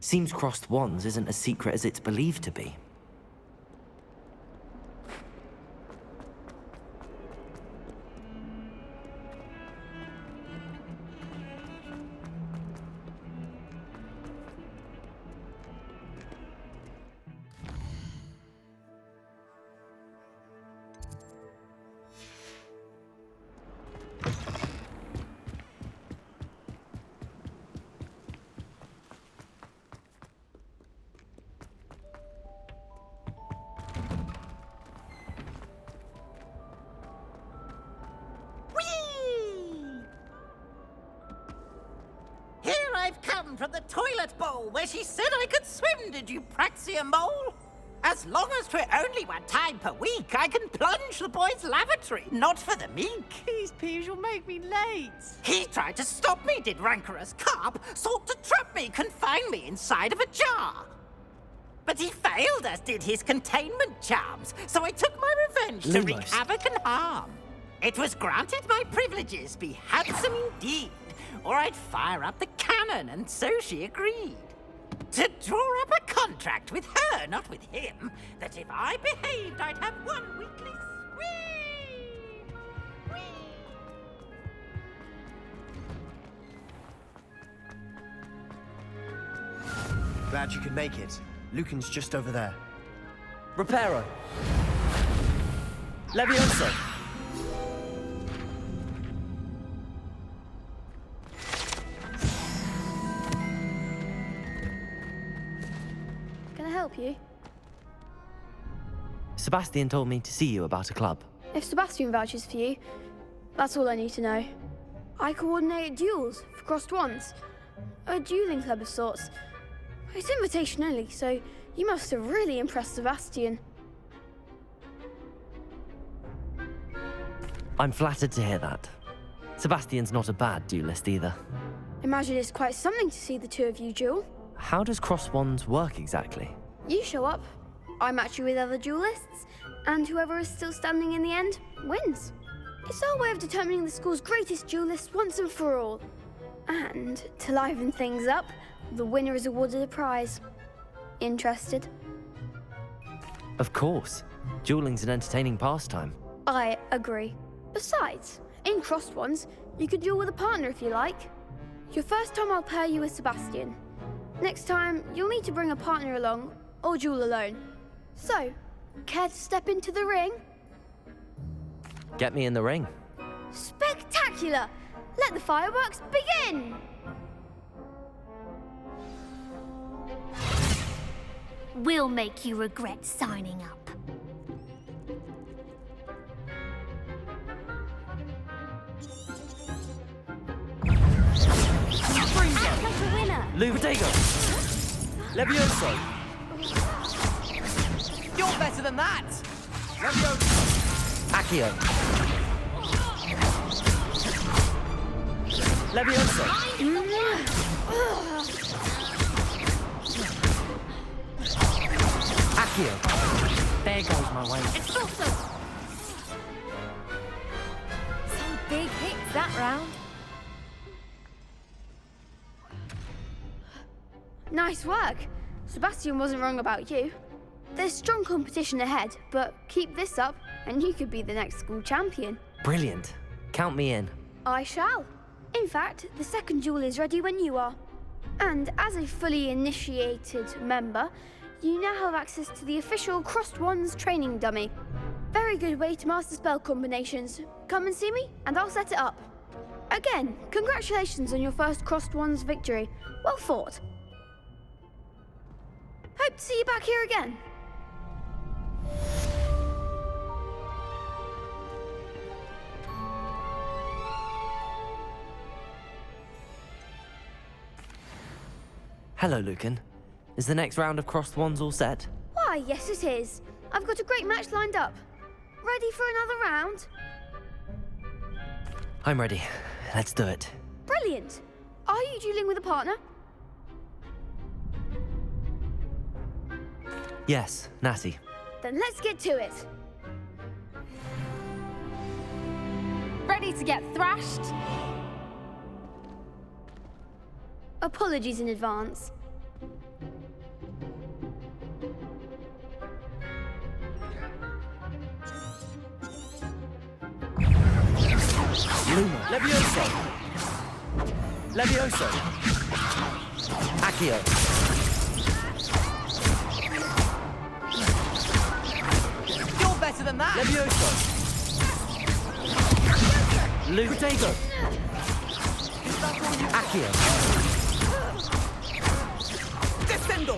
Seems crossed wands isn't as secret as it's believed to be. From the toilet bowl where she said I could swim, did you praxia mole? As long as 'twere only one time per week, I can plunge the boys' lavatory, not for the meek. These peas will make me late. He tried to stop me, did rancorous carp, sought to trap me, confine me inside of a jar. But he failed, as did his containment charms, so I took my revenge to wreak havoc and harm. It was granted my privileges be handsome indeed, or I'd fire up the cannon, and so she agreed. To draw up a contract with her, not with him, that if I behaved, I'd have one weekly swim. Whee! Glad you could make it. Lucan's just over there. Reparo! Levioso! Help you? Sebastian told me to see you about a club. If Sebastian vouches for you, that's all I need to know. I coordinate duels for crossed wands. A dueling club of sorts. It's invitation only, so you must have really impressed Sebastian. I'm flattered to hear that. Sebastian's not a bad duelist either. Imagine it's quite something to see the two of you duel. How does cross wands work exactly? You show up, I match you with other duelists, and whoever is still standing in the end wins. It's our way of determining the school's greatest duelist once and for all. And to liven things up, the winner is awarded a prize. Interested? Of course. Dueling's an entertaining pastime. I agree. Besides, in crossed wands, you could duel with a partner if you like. Your first time I'll pair you with Sebastian. Next time, you'll need to bring a partner along, or duel alone. So, care to step into the ring? Get me in the ring. Spectacular! Let the fireworks begin! We'll make you regret signing up. Act like a winner! Luvadego! Levioso! You're better than that! Levioso! Accio! Levioso! Accio! There goes my way. Expulso! Some big hits that round. Nice work. Sebastian wasn't wrong about you. There's strong competition ahead, but keep this up and you could be the next school champion. Brilliant. Count me in. I shall. In fact, the second duel is ready when you are. And as a fully initiated member, you now have access to the official Crossed Wands training dummy. Very good way to master spell combinations. Come and see me and I'll set it up. Again, congratulations on your first Crossed Wands victory. Well fought. Hope to see you back here again. Hello, Lucan. Is the next round of Crossed Wands all set? Why, yes it is. I've got a great match lined up. Ready for another round? I'm ready. Let's do it. Brilliant. Are you dueling with a partner? Yes, Natty. Then let's get to it. Ready to get thrashed? Apologies in advance. Luma. Levioso. Levioso. Accio. You're better than that. Levioso. Protego. Accio. Descendo.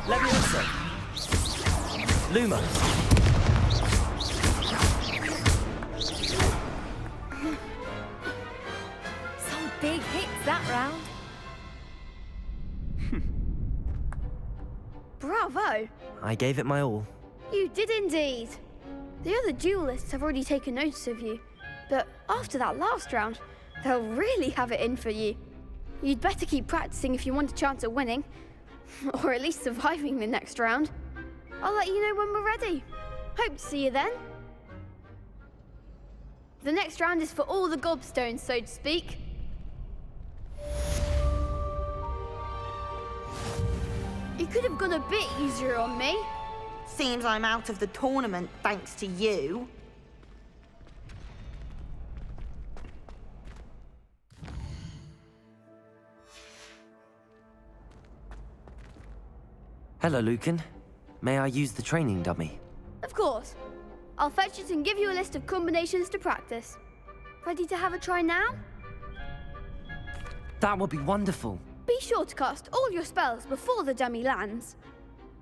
Levioso. Luma. Some big hits that round. Bravo! I gave it my all. You did indeed. The other duelists have already taken notice of you, but after that last round, they'll really have it in for you. You'd better keep practicing if you want a chance at winning, or at least surviving the next round. I'll let you know when we're ready. Hope to see you then. The next round is for all the gobstones, so to speak. You could have gone a bit easier on me. Seems I'm out of the tournament thanks to you. Hello, Lucan. May I use the training dummy? Of course. I'll fetch it and give you a list of combinations to practice. Ready to have a try now? That would be wonderful. Be sure to cast all your spells before the dummy lands.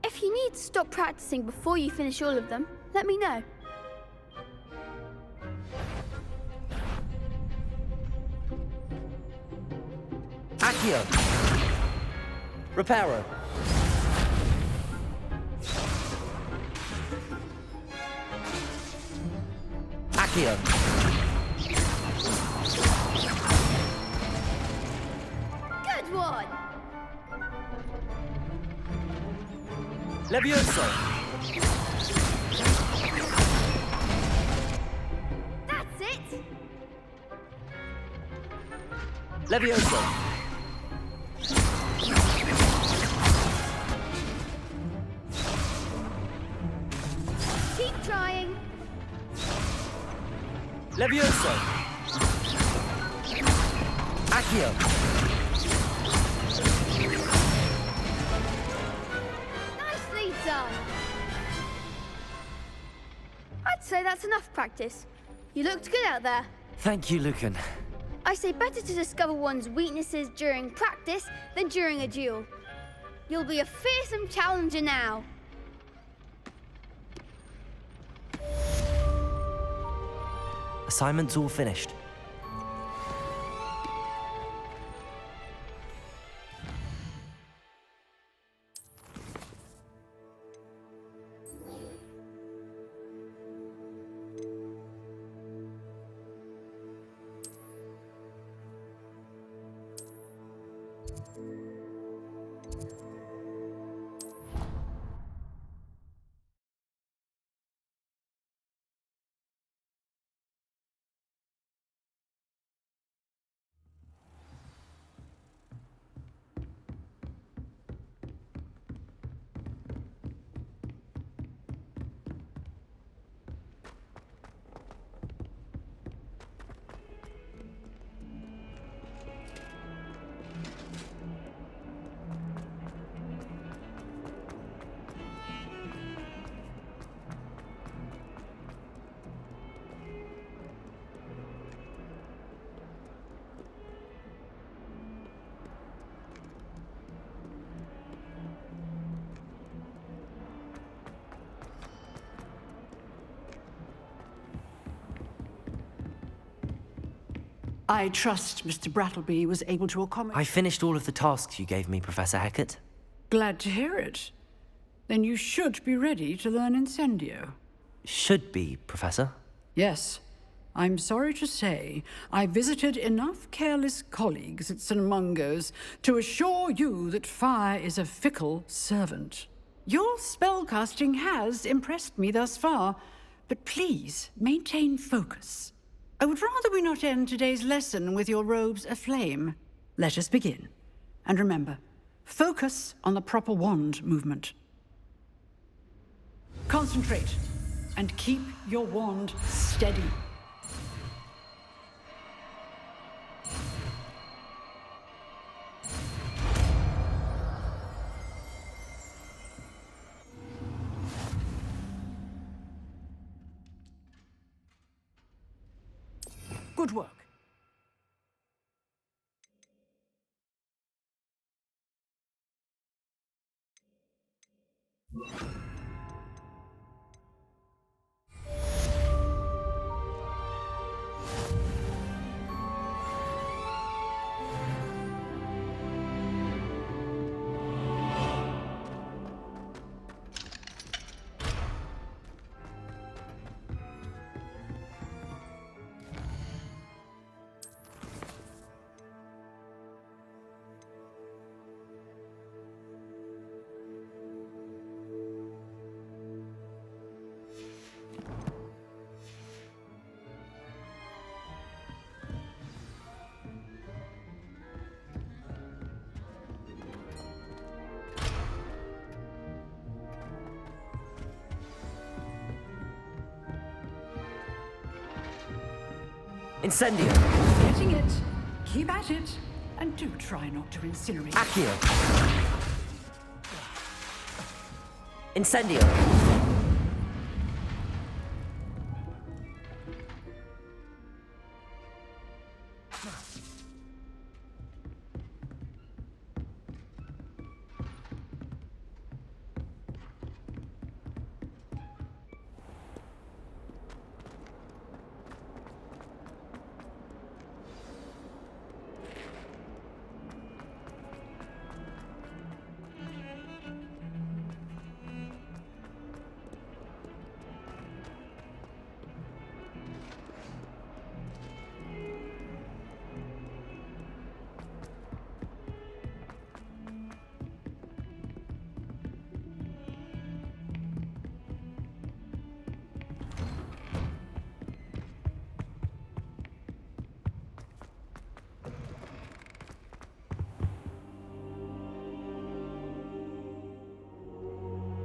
If you need to stop practicing before you finish all of them, let me know. Accio. Reparo. Accio. Good one! Levioso. That's it! Levioso. Keep trying. Levioso. Accio. Nicely done. I'd say that's enough practice. You looked good out there. Thank you, Lucan. I say better to discover one's weaknesses during practice than during a duel. You'll be a fearsome challenger now. Assignment's all finished. I trust Mr. Brattleby was able to accommodate... I finished all of the tasks you gave me, Professor Hecat. Glad to hear it. Then you should be ready to learn Incendio. Should be, Professor. Yes. I'm sorry to say, I visited enough careless colleagues at St. Mungo's to assure you that fire is a fickle servant. Your spellcasting has impressed me thus far, but please maintain focus. I would rather we not end today's lesson with your robes aflame. Let us begin. And remember, focus on the proper wand movement. Concentrate, and keep your wand steady. Good work. Incendio! Getting it. Keep at it. And do try not to incinerate. Accio! Incendio!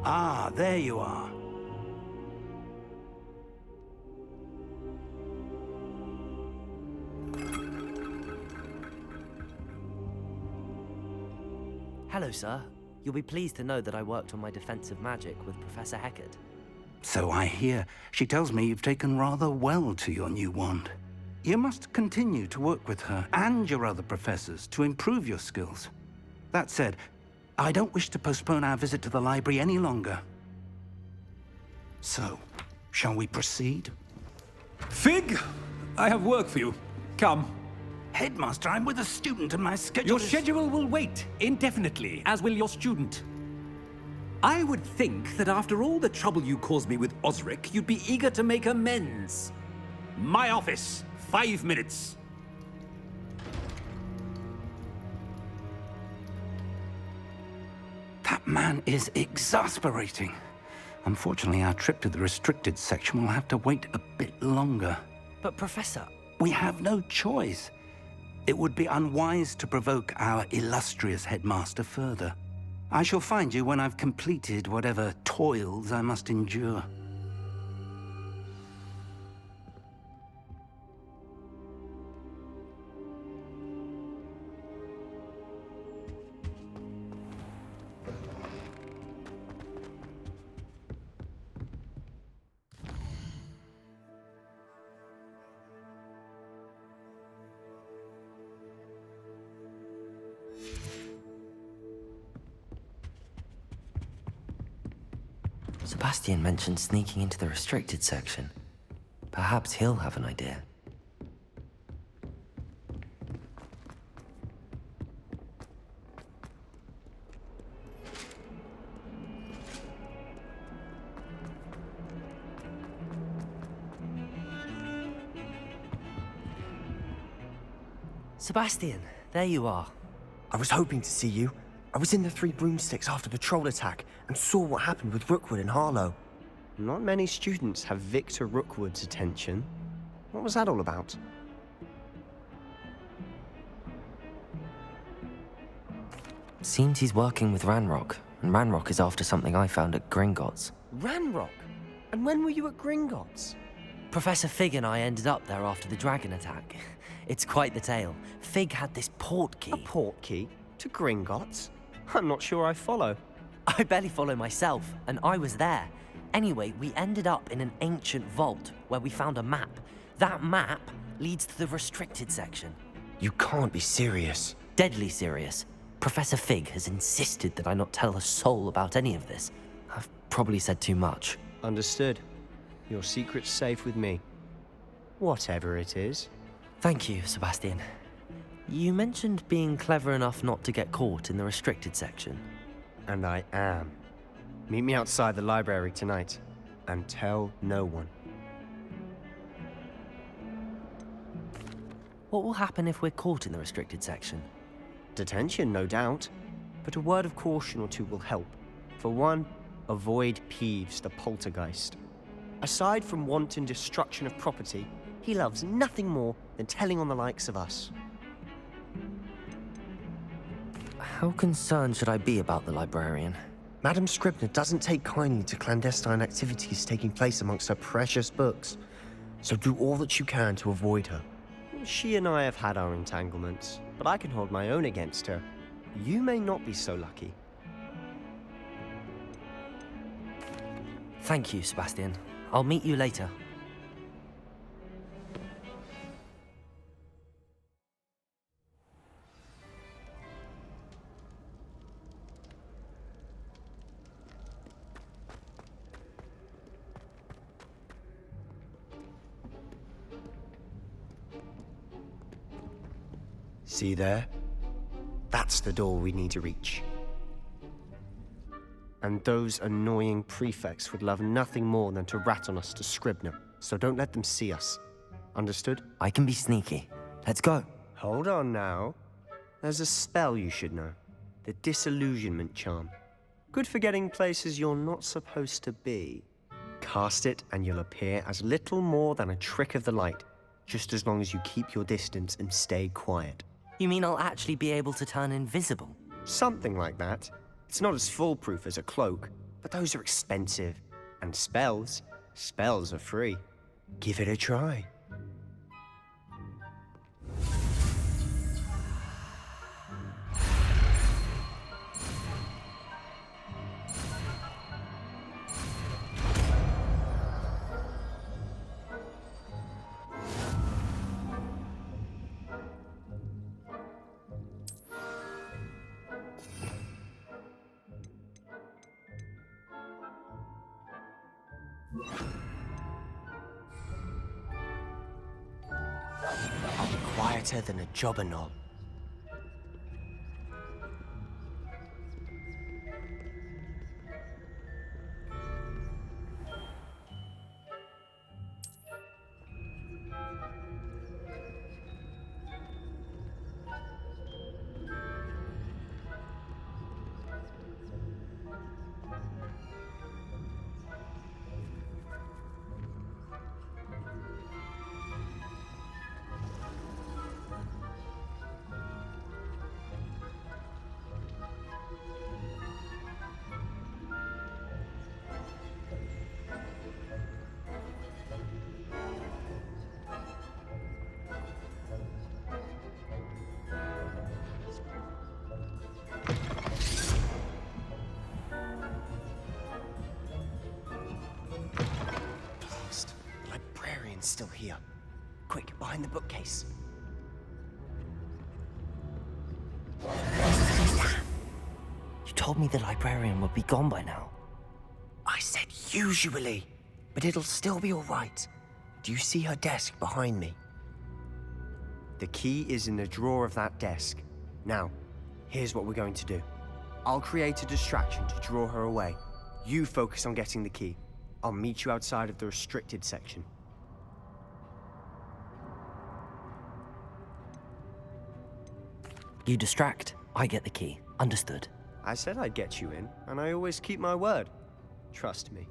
Ah, there you are. Hello, sir. You'll be pleased to know that I worked on my defensive magic with Professor Heckard. So I hear. She tells me you've taken rather well to your new wand. You must continue to work with her and your other professors to improve your skills. That said, I don't wish to postpone our visit to the library any longer. So, shall we proceed? Fig, I have work for you. Come. Headmaster, I'm with a student and my schedule Your is... schedule will wait indefinitely, as will your student. I would think that after all the trouble you caused me with Osric, you'd be eager to make amends. My office, 5 minutes. That man is exasperating. Unfortunately, our trip to the restricted section will have to wait a bit longer. But, Professor... We have no choice. It would be unwise to provoke our illustrious headmaster further. I shall find you when I've completed whatever toils I must endure. Sebastian mentioned sneaking into the restricted section. Perhaps he'll have an idea. Sebastian, there you are. I was hoping to see you. I was in the Three Broomsticks after the troll attack and saw what happened with Rookwood and Harlow. Not many students have Victor Rookwood's attention. What was that all about? Seems he's working with Ranrock, and Ranrock is after something I found at Gringotts. Ranrock? And when were you at Gringotts? Professor Fig and I ended up there after the dragon attack. It's quite the tale. Fig had this port key. A port key? To Gringotts? I'm not sure I follow. I barely follow myself, and I was there. Anyway, we ended up in an ancient vault where we found a map. That map leads to the restricted section. You can't be serious. Deadly serious. Professor Fig has insisted that I not tell a soul about any of this. I've probably said too much. Understood. Your secret's safe with me. Whatever it is. Thank you, Sebastian. You mentioned being clever enough not to get caught in the restricted section. And I am. Meet me outside the library tonight. And tell no one. What will happen if we're caught in the restricted section? Detention, no doubt. But a word of caution or two will help. For one, avoid Peeves, the poltergeist. Aside from wanton destruction of property, he loves nothing more than telling on the likes of us. How concerned should I be about the librarian? Madame Scribner doesn't take kindly to clandestine activities taking place amongst her precious books. So do all that you can to avoid her. She and I have had our entanglements, but I can hold my own against her. You may not be so lucky. Thank you, Sebastian. I'll meet you later. See there? That's the door we need to reach. And those annoying prefects would love nothing more than to rat on us to Scribner, so don't let them see us. Understood? I can be sneaky. Let's go. Hold on now. There's a spell you should know. The Disillusionment Charm. Good for getting places you're not supposed to be. Cast it and you'll appear as little more than a trick of the light, just as long as you keep your distance and stay quiet. You mean I'll actually be able to turn invisible? Something like that. It's not as foolproof as a cloak, but those are expensive. And spells are free. Give it a try. I'll be quieter than a jobberknoll. Still here. Quick, behind the bookcase. You told me the librarian would be gone by now. I said usually, but it'll still be all right. Do you see her desk behind me? The key is in the drawer of that desk. Now, here's what we're going to do. I'll create a distraction to draw her away. You focus on getting the key. I'll meet you outside of the restricted section. You distract, I get the key. Understood. I said I'd get you in, and I always keep my word. Trust me.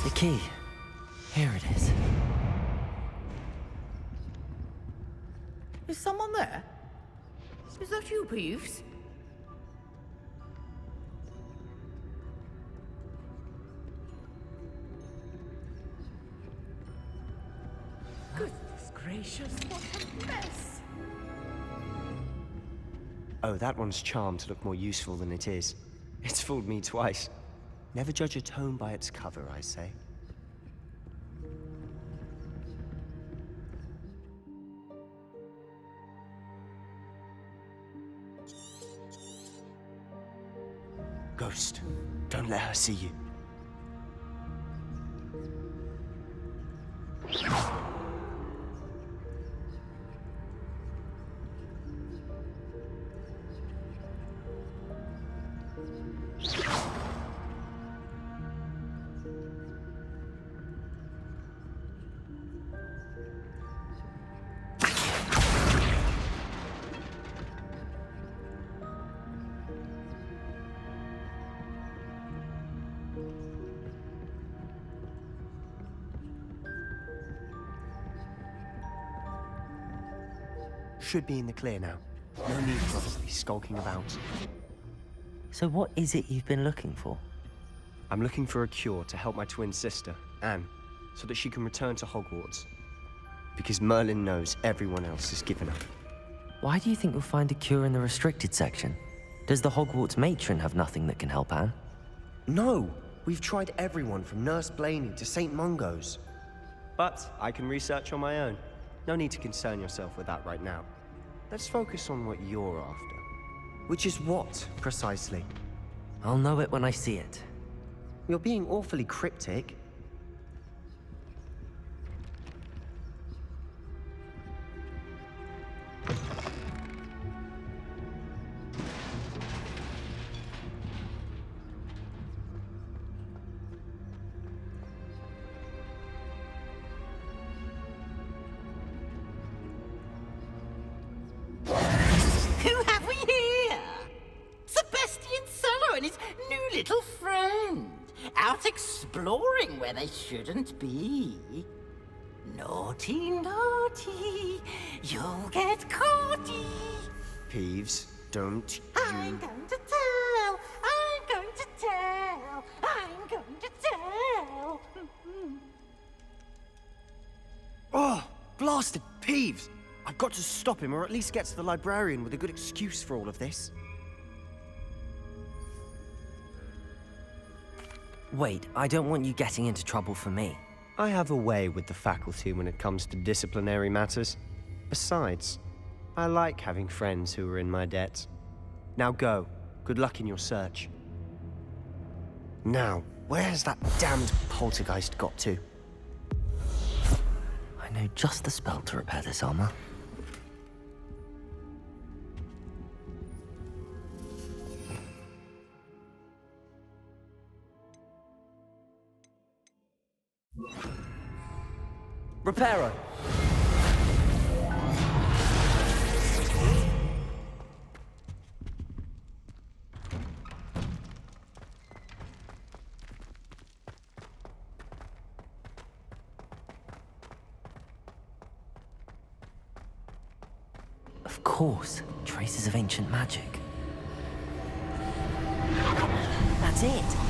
The key. Here it is. Is someone there? Is that you, Peeves? Goodness gracious, what a mess! Oh, that one's charmed to look more useful than it is. It's fooled me twice. Never judge a tome by its cover, I say. Ghost, don't let her see you. Should be in the clear now. No need for us to be skulking about. So what is it you've been looking for? I'm looking for a cure to help my twin sister, Anne, so that she can return to Hogwarts. Because Merlin knows everyone else has given up. Why do you think you'll find a cure in the restricted section? Does the Hogwarts matron have nothing that can help Anne? No! We've tried everyone from Nurse Blaney to St. Mungo's. But I can research on my own. No need to concern yourself with that right now. Let's focus on what you're after. Which is what, precisely? I'll know it when I see it. You're being awfully cryptic. Who have we here? Sebastian Cello and his new little friend. Out exploring where they shouldn't be. Naughty, naughty, you'll get caughty. Peeves, don't I'm going to tell, I'm going to tell, I'm going to tell. Oh, blasted Peeves! I've got to stop him, or at least get to the librarian with a good excuse for all of this. Wait, I don't want you getting into trouble for me. I have a way with the faculty when it comes to disciplinary matters. Besides, I like having friends who are in my debt. Now go. Good luck in your search. Now, where's that damned poltergeist got to? I know just the spell to repair this armor. Reparo! Of course, traces of ancient magic. That's it!